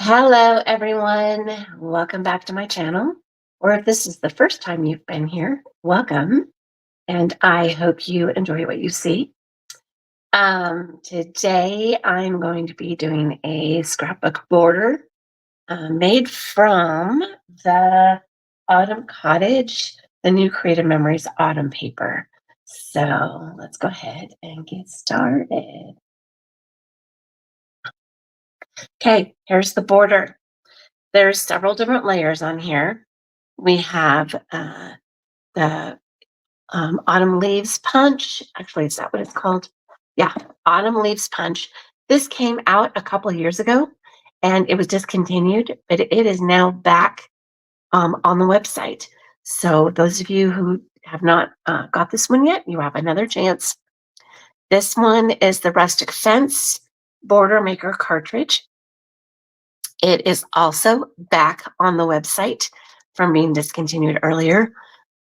Hello, everyone. Welcome back to my channel. Or if this is the first time you've been here, welcome. And I hope you enjoy what you see. Today, I'm going to be doing a scrapbook border made from the Autumn Cottage, the new Creative Memories Autumn paper. So let's go ahead and get started. Okay, here's the border. There's several different layers on here. We have the Autumn Leaves Punch. Actually, is that what it's called? Yeah, Autumn Leaves Punch. This came out a couple of years ago and it was discontinued, but it is now back on the website. So those of you who have not got this one yet, you have another chance. This one is the Rustic Fence Border Maker cartridge. It is also back on the website from being discontinued earlier.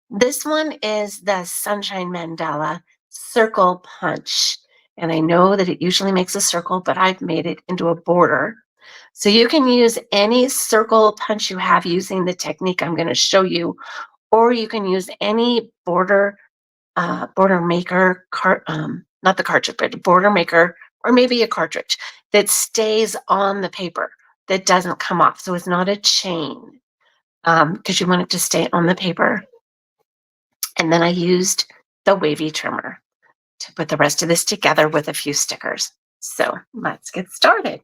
This one is the Sunshine Mandala Circle Punch. And I know that it usually makes a circle, but I've made it into a border. So you can use any circle punch you have using the technique I'm going to show you, or you can use any border maker, not the cartridge, but border maker, or maybe a cartridge that stays on the paper, that doesn't come off. So it's not a chain because you want it to stay on the paper. And then I used the wavy trimmer to put the rest of this together with a few stickers. So let's get started.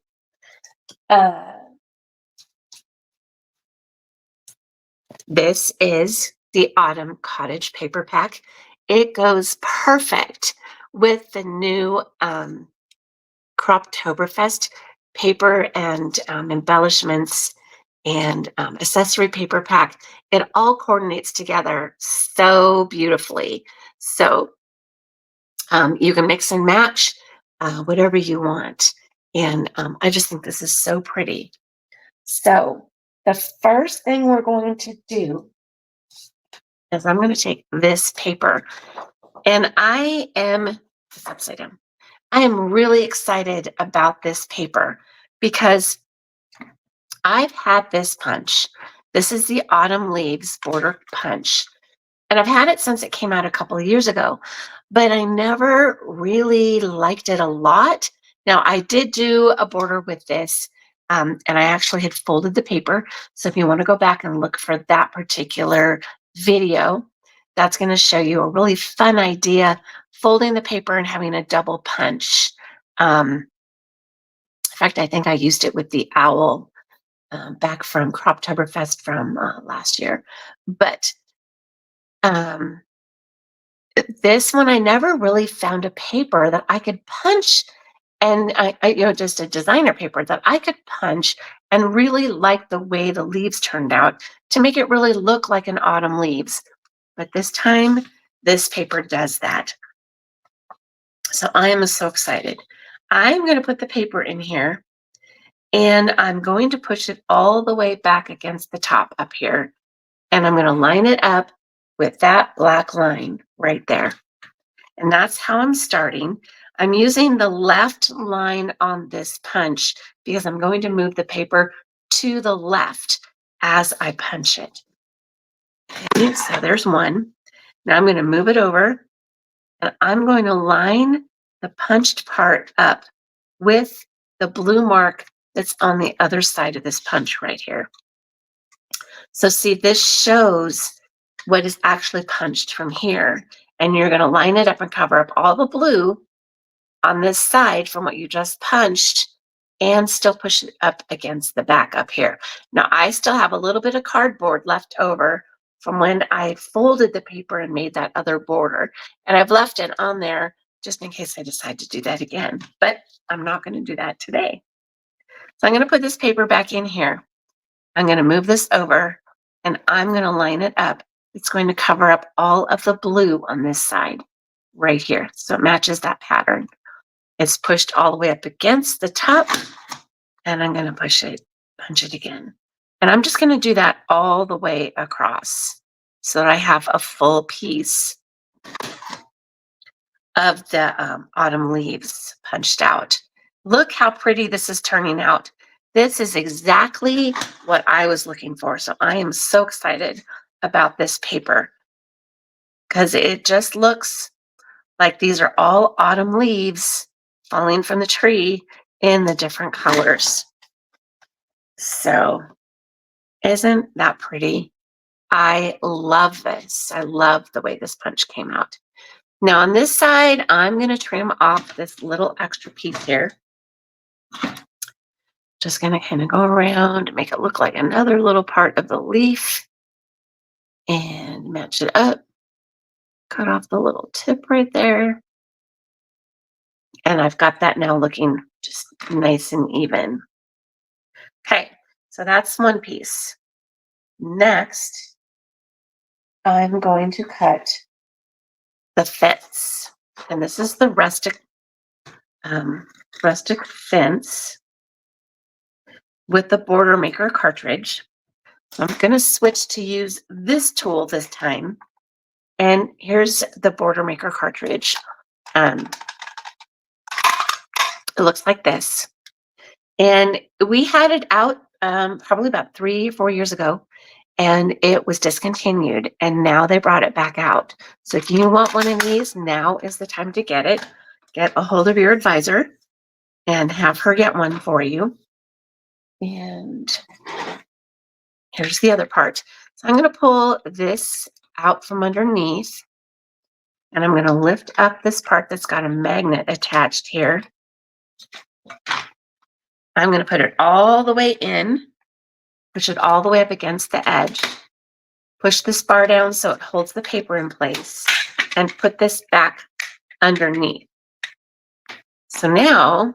This is the Autumn Cottage paper pack. It goes perfect with the new Croptoberfest paper and embellishments and accessory paper pack. It all coordinates together so beautifully. So you can mix and match whatever you want. And I just think this is so pretty. So the first thing we're going to do is I'm going to take this paper and it's upside down. I am really excited about this paper because I've had this punch. This is the Autumn Leaves Border Punch. And I've had it since it came out a couple of years ago, but I never really liked it a lot. Now, I did do a border with this, and I actually had folded the paper. So if you want to go back and look for that particular video, that's going to show you a really fun idea, folding the paper and having a double punch. In fact, I think I used it with the owl back from Croptoberfest from last year. But um, this one, I never really found a paper that I could punch, and just a designer paper that I could punch and really like the way the leaves turned out to make it really look like an autumn leaves. But this time, this paper does that. So I am so excited. I'm going to put the paper in here, and I'm going to push it all the way back against the top up here, and I'm going to line it up with that black line right there. And that's how I'm starting. I'm using the left line on this punch because I'm going to move the paper to the left as I punch it. Okay, so there's one. Now I'm going to move it over and I'm going to line the punched part up with the blue mark that's on the other side of this punch right here. So see, this shows what is actually punched from here. And you're going to line it up and cover up all the blue on this side from what you just punched and still push it up against the back up here. Now, I still have a little bit of cardboard left over from when I folded the paper and made that other border. And I've left it on there just in case I decide to do that again. But I'm not going to do that today. So I'm going to put this paper back in here. I'm going to move this over and I'm going to line it up. It's going to cover up all of the blue on this side right here. So it matches that pattern. It's pushed all the way up against the top, and I'm going to punch it again. And I'm just going to do that all the way across so that I have a full piece of the autumn leaves punched out. Look how pretty this is turning out. This is exactly what I was looking for. So I am so excited about this paper because it just looks like these are all autumn leaves falling from the tree in the different colors. So isn't that pretty? I love this. I love the way this punch came out. Now on this side, I'm going to trim off this little extra piece here. Just going to kind of go around, make it look like another little part of the leaf and match it up. Cut off the little tip right there. And I've got that now looking just nice and even. Okay, so that's one piece. Next, I'm going to cut the fence. And this is the rustic fence with the border maker cartridge. So I'm going to switch to use this tool this time. And here's the border maker cartridge. It looks like this. And we had it out probably about 3 or 4 years ago, and it was discontinued. And now they brought it back out. So if you want one of these, now is the time to get it. Get a hold of your advisor and have her get one for you. And here's the other part. So I'm going to pull this out from underneath, and I'm going to lift up this part that's got a magnet attached here. I'm going to put it all the way in, push it all the way up against the edge, push this bar down so it holds the paper in place, and put this back underneath. So now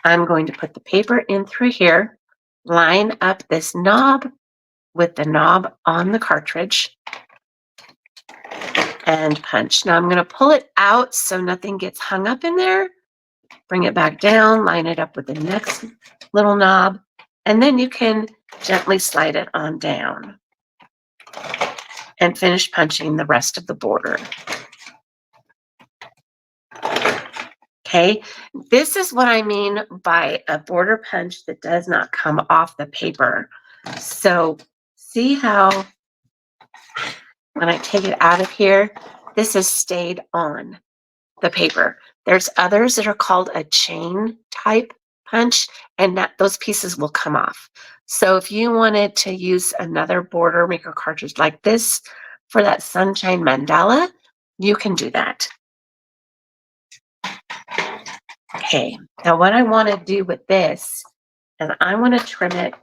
I'm going to put the paper in through here, line up this knob with the knob on the cartridge, and punch. Now I'm going to pull it out so nothing gets hung up in there. Bring it back down, line it up with the next little knob, and then you can gently slide it on down and finish punching the rest of the border. Okay, this is what I mean by a border punch that does not come off the paper. So see how when I take it out of here, this has stayed on the paper. There's others that are called a chain type punch, and that those pieces will come off. So if you wanted to use another border maker cartridge like this for that sunshine mandala, you can do that. Okay, now what I want to do with this is I want to trim it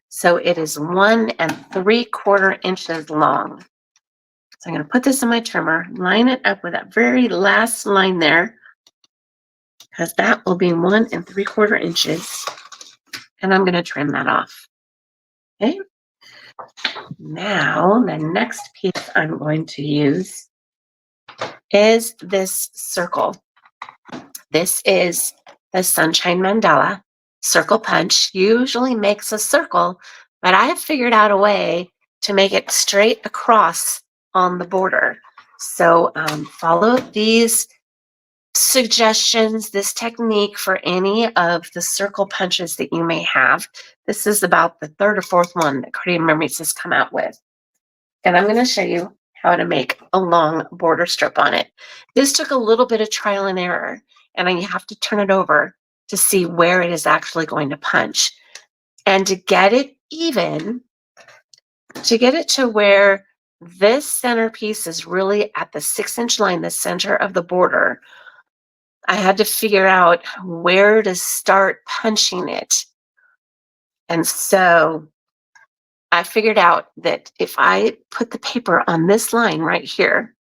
so it is 1 3/4 inches long. So I'm going to put this in my trimmer, line it up with that very last line there, because that will be 1 3/4 inches. And I'm going to trim that off. Okay. Now, the next piece I'm going to use is this circle. This is the Sunshine Mandala circle punch. Usually makes a circle, but I have figured out a way to make it straight across on the border. So follow these suggestions, this technique for any of the circle punches that you may have. This is about the 3rd or 4th one that Creative Memories has come out with. And I'm going to show you how to make a long border strip on it. This took a little bit of trial and error, and you have to turn it over to see where it is actually going to punch. And to get it even, to get it to where this centerpiece is really at the 6-inch line, the center of the border, I had to figure out where to start punching it. And so I figured out that if I put the paper on this line right here,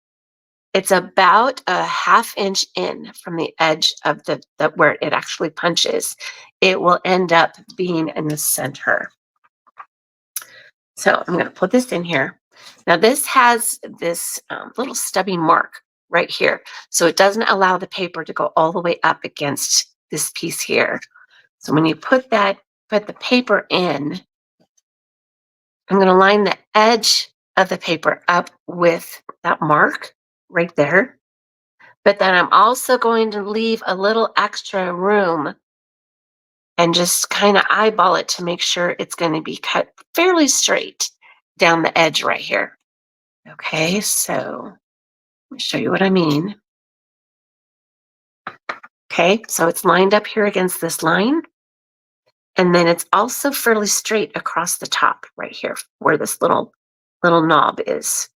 it's about a 1/2 inch in from the edge of the where it actually punches. It will end up being in the center. So I'm going to put this in here. Now this has this little stubby mark right here. So it doesn't allow the paper to go all the way up against this piece here. So when you put the paper in, I'm going to line the edge of the paper up with that mark right there. But then I'm also going to leave a little extra room and just kind of eyeball it to make sure it's going to be cut fairly straight down the edge right here. Okay, so let me show you what I mean. Okay, so it's lined up here against this line. And then it's also fairly straight across the top right here where this little knob is.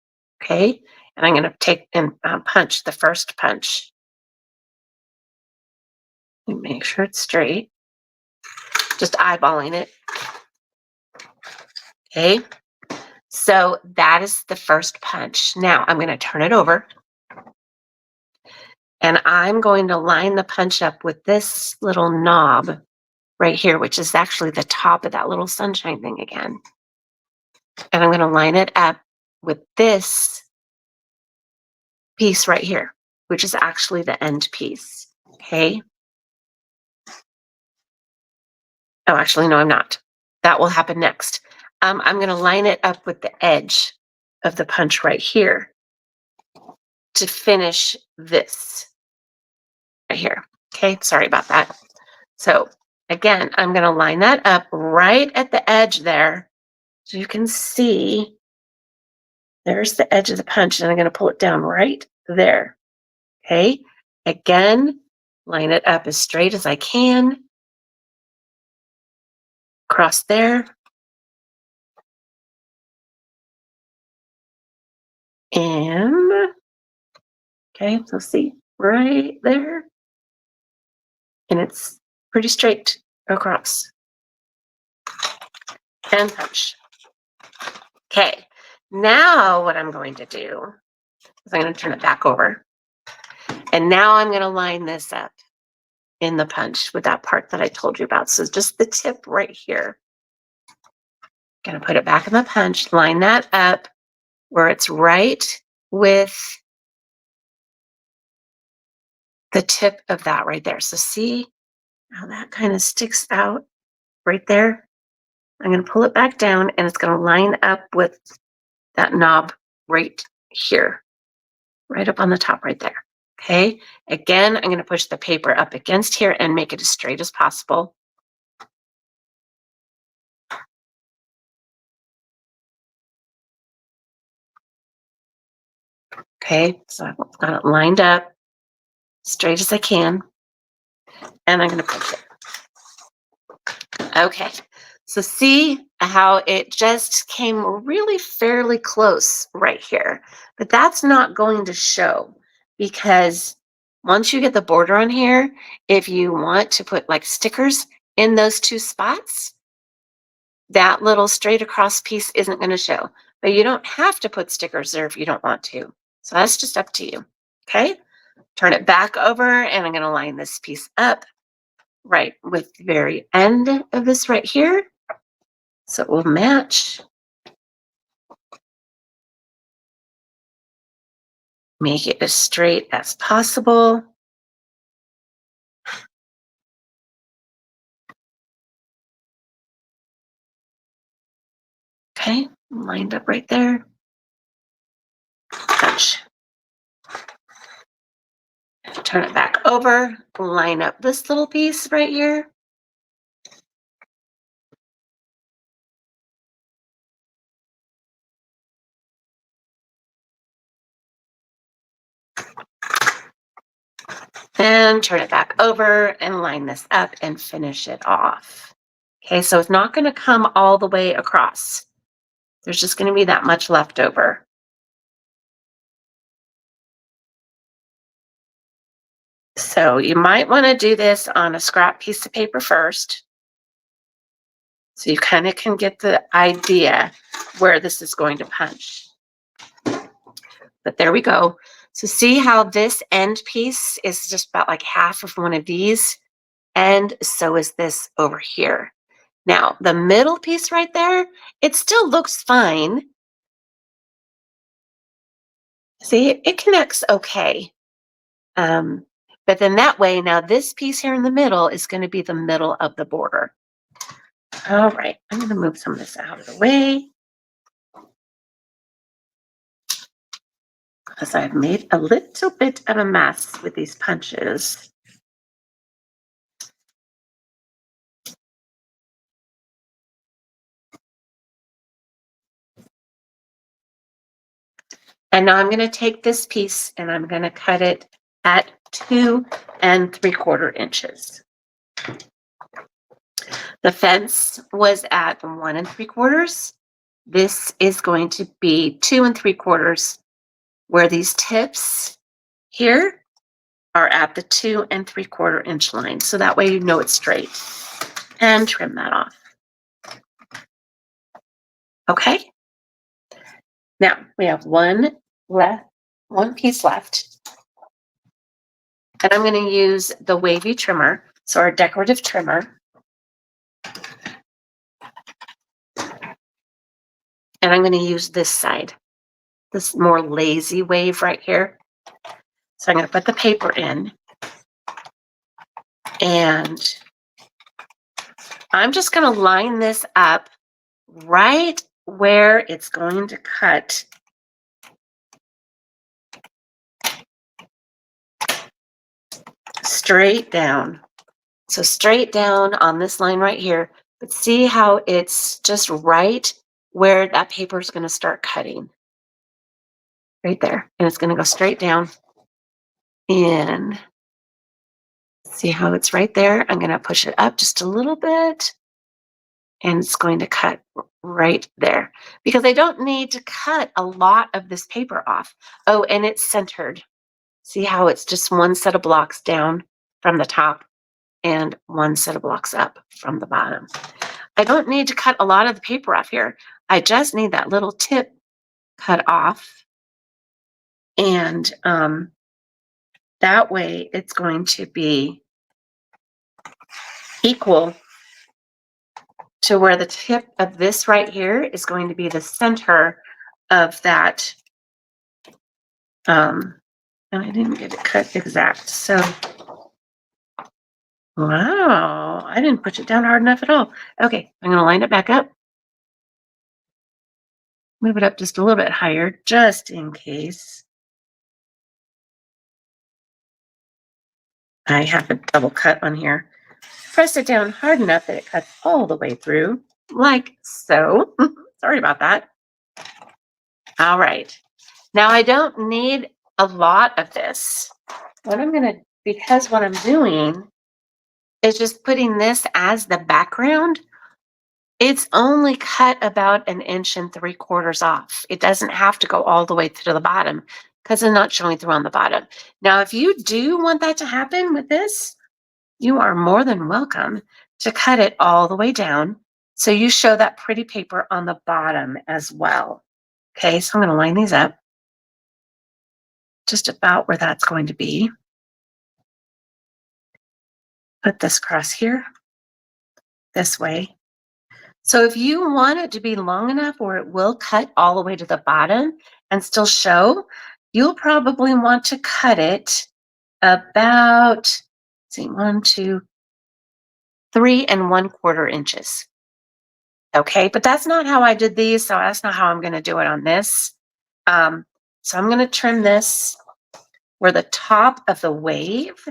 Okay, and I'm going to take and punch the first punch. And make sure it's straight. Just eyeballing it. Okay, so that is the first punch. Now I'm going to turn it over. And I'm going to line the punch up with this little knob right here, which is actually the top of that little sunshine thing again. And I'm going to line it up with this piece right here, which is actually the end piece. Okay. Oh, actually, no, I'm not. That will happen next. I'm going to line it up with the edge of the punch right here to finish this right here. Okay. Sorry about that. So again, I'm going to line that up right at the edge there. So you can see there's the edge of the punch, and I'm going to pull it down right there. Okay. Again, line it up as straight as I can. Across there. And, okay, so see, right there. And it's pretty straight across. And punch. Okay, now what I'm going to do is I'm going to turn it back over. And now I'm going to line this up in the punch with that part that I told you about. So just the tip right here. Going to put it back in the punch, line that up where it's right with the tip of that right there. So see how that kind of sticks out right there? I'm going to pull it back down, and it's going to line up with that knob right here, right up on the top right there. Okay. Again, I'm going to push the paper up against here and make it as straight as possible. Okay. So I've got it lined up straight as I can, and I'm going to push it. Okay. So see how it just came really fairly close right here, but that's not going to show because once you get the border on here, if you want to put like stickers in those two spots, that little straight across piece isn't going to show, but you don't have to put stickers there if you don't want to. So that's just up to you. Okay. Turn it back over, and I'm going to line this piece up right with the very end of this right here. So it will match. Make it as straight as possible. Okay, lined up right there. Punch. Turn it back over. Line up this little piece right here. And turn it back over and line this up and finish it off. Okay, so it's not going to come all the way across. There's just going to be that much left over. So you might want to do this on a scrap piece of paper first. So you kind of can get the idea where this is going to punch. But there we go. So see how this end piece is just about like half of one of these, and so is this over here. Now, the middle piece right there, it still looks fine. See, it connects okay. But then that way, now this piece here in the middle is going to be the middle of the border. All right, I'm going to move some of this out of the way because I've made a little bit of a mess with these punches. And now I'm going to take this piece and I'm going to cut it at 2 3/4 inches. The fence was at 1 3/4. This is going to be 2 3/4, where these tips here are at the 2 3/4 inch line. So that way you know it's straight. And trim that off. Okay. Now we have one piece left. And I'm going to use the wavy trimmer, so our decorative trimmer. And I'm going to use this side, this more lazy wave right here. So I'm going to put the paper in. And I'm just going to line this up right where it's going to cut. Straight down. So straight down on this line right here, but see how it's just right where that paper is going to start cutting. Right there. And it's going to go straight down in. See how it's right there? I'm going to push it up just a little bit. And it's going to cut right there. Because I don't need to cut a lot of this paper off. Oh, and it's centered. See how it's just one set of blocks down from the top and one set of blocks up from the bottom. I don't need to cut a lot of the paper off here. I just need that little tip cut off. And that way it's going to be equal to where the tip of this right here is going to be the center of that. And I didn't get it cut exact. So, wow, I didn't push it down hard enough at all. Okay, I'm going to line it back up. Move it up just a little bit higher, just in case I have a double cut on here. Press it down hard enough that it cuts all the way through, like so. Sorry about that. All right. Now I don't need a lot of this. Because what I'm doing is just putting this as the background, it's only cut about 1 3/4 inches off. It doesn't have to go all the way to the bottom because I'm not showing through on the bottom. Now, if you do want that to happen with this, you are more than welcome to cut it all the way down so you show that pretty paper on the bottom as well. Okay, so I'm going to line these up just about where that's going to be. Put this across here, this way. So if you want it to be long enough where it will cut all the way to the bottom and still show, you'll probably want to cut it about, 1, 2, 3 1/4 inches. Okay, but that's not how I did these, so that's not how I'm going to do it on this. So I'm going to trim this where the top of the wave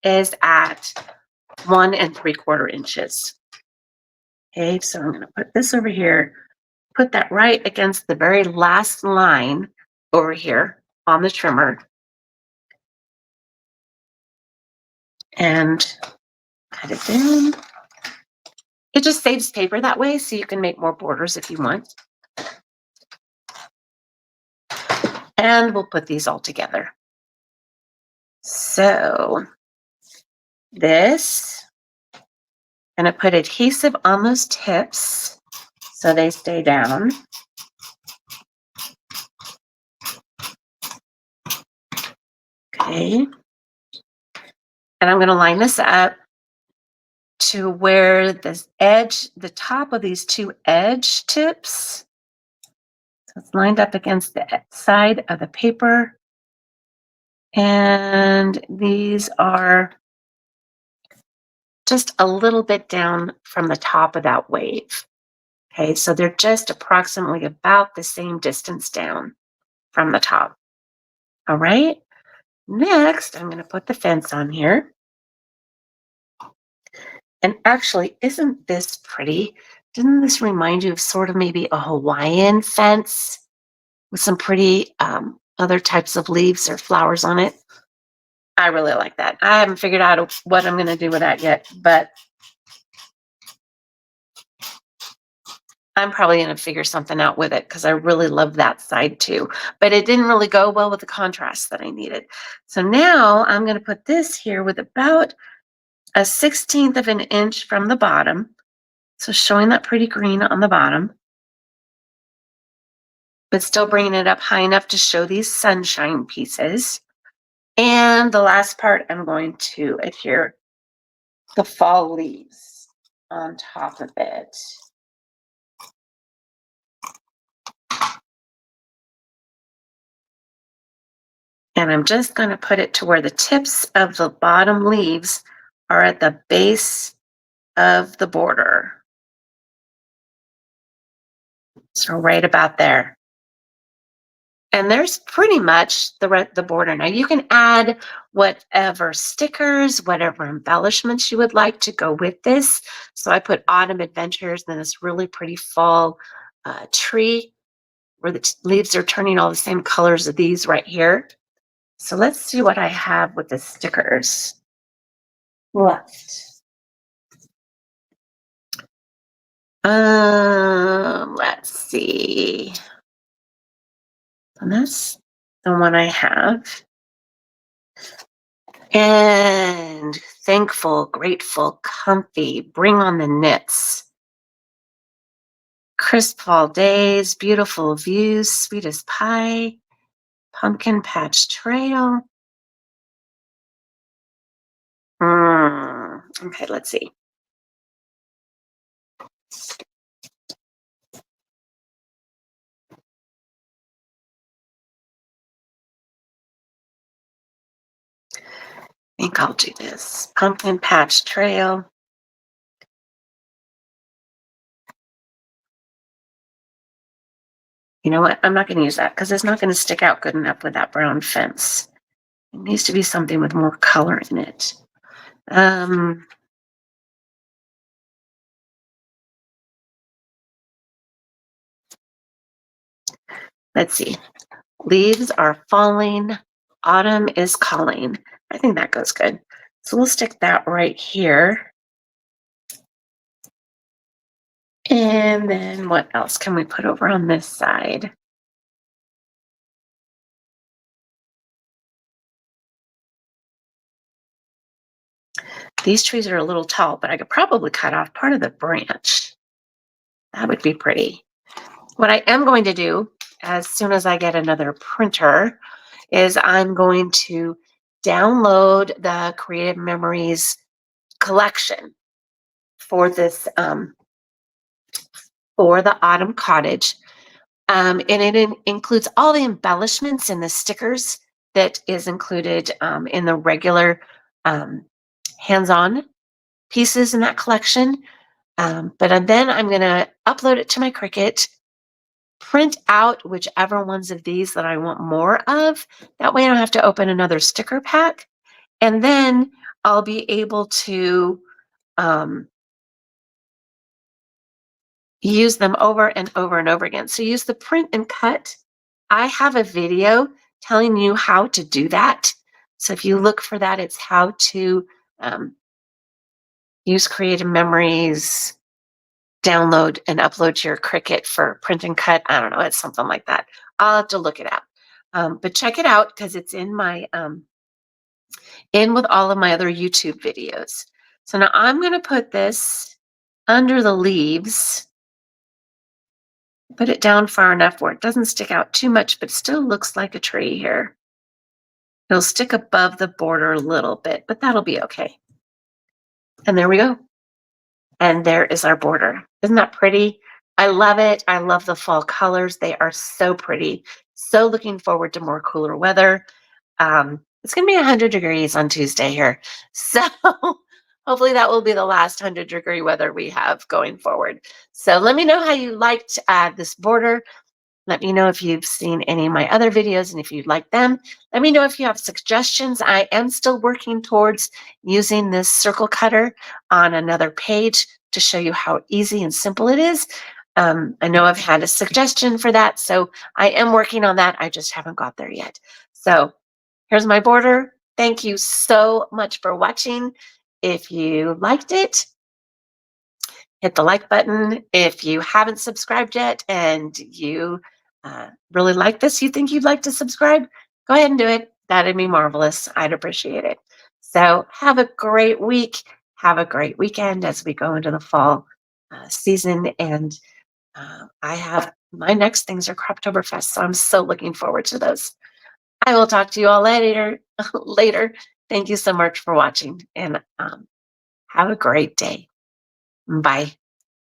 is at 1 3/4 inches. Okay, so I'm going to put this over here, put that right against the very last line over here on the trimmer. And cut it down. It just saves paper that way, so you can make more borders if you want. And we'll put these all together. So this, I'm going to put adhesive on those tips so they stay down. Okay. And I'm going to line this up to where the top of these two edge tips, so it's lined up against the side of the paper. And these are just a little bit down from the top of that wave. Okay, so they're just approximately about the same distance down from the top. All right, next I'm going to put the fence on here. And actually, isn't this pretty? Didn't this remind you of sort of maybe a Hawaiian fence with some pretty other types of leaves or flowers on it. I really like that. I haven't figured out what I'm going to do with that yet, but I'm probably going to figure something out with it because I really love that side too. But it didn't really go well with the contrast that I needed. So now I'm going to put this here with about a 1/16 of an inch from the bottom. So showing that pretty green on the bottom, but still bringing it up high enough to show these sunshine pieces. And the last part, I'm going to adhere the fall leaves on top of it. And I'm just going to put it to where the tips of the bottom leaves are at the base of the border. So right about there. And there's pretty much the border. Now you can add whatever stickers, whatever embellishments you would like to go with this. So I put Autumn Adventures, then this really pretty fall tree where the leaves are turning all the same colors of these right here. So let's see what I have with the stickers left. Let's see. And that's the one I have. And thankful, grateful, comfy, bring on the knits. Crisp fall days, beautiful views, sweet as pie, pumpkin patch trail. Okay, let's see. I think I'll do this. Pumpkin patch trail. You know what? I'm not going to use that because it's not going to stick out good enough with that brown fence. It needs to be something with more color in it. Let's see. Leaves are falling. Autumn is calling. I think that goes good. So we'll stick that right here. And then what else can we put over on this side? These trees are a little tall, but I could probably cut off part of the branch. That would be pretty. What I am going to do as soon as I get another printer is I'm going to download the Creative Memories collection for this for the Autumn Cottage. And it includes all the embellishments and the stickers that is included in the regular hands-on pieces in that collection. But then I'm going to upload it to my Cricut, print out whichever ones of these that I want more of. That way I don't have to open another sticker pack. And then I'll be able to use them over and over and over again. So use the print and cut. I have a video telling you how to do that. So if you look for that, it's how to use Creative Memories, download and upload to your Cricut for print and cut. I don't know, it's something like that. I'll have to look it up. But check it out because it's in my in with all of my other YouTube videos. So now I'm going to put this under the leaves. Put it down far enough where it doesn't stick out too much, but still looks like a tree here. It'll stick above the border a little bit, but that'll be okay. And there we go. And there is our border. Isn't that pretty? I love it. I love the fall colors. They are so pretty. So looking forward to more cooler weather. It's going to be 100 degrees on Tuesday here. So hopefully that will be the last 100-degree weather we have going forward. So let me know how you liked this border. Let me know if you've seen any of my other videos and if you'd like them. Let me know if you have suggestions. I am still working towards using this circle cutter on another page to show you how easy and simple it is. I know I've had a suggestion for that, so I am working on that. I just haven't got there yet. So here's my border. Thank you so much for watching. If you liked it, hit the like button. If you haven't subscribed yet and you really like this, you think you'd like to subscribe, go ahead and do it. That'd be marvelous. I'd appreciate it. So have a great week. Have a great weekend as we go into the fall season. And I have my next things are Croptoberfest, so I'm so looking forward to those. I will talk to you all later. later. Thank you so much for watching, and have a great day. Bye.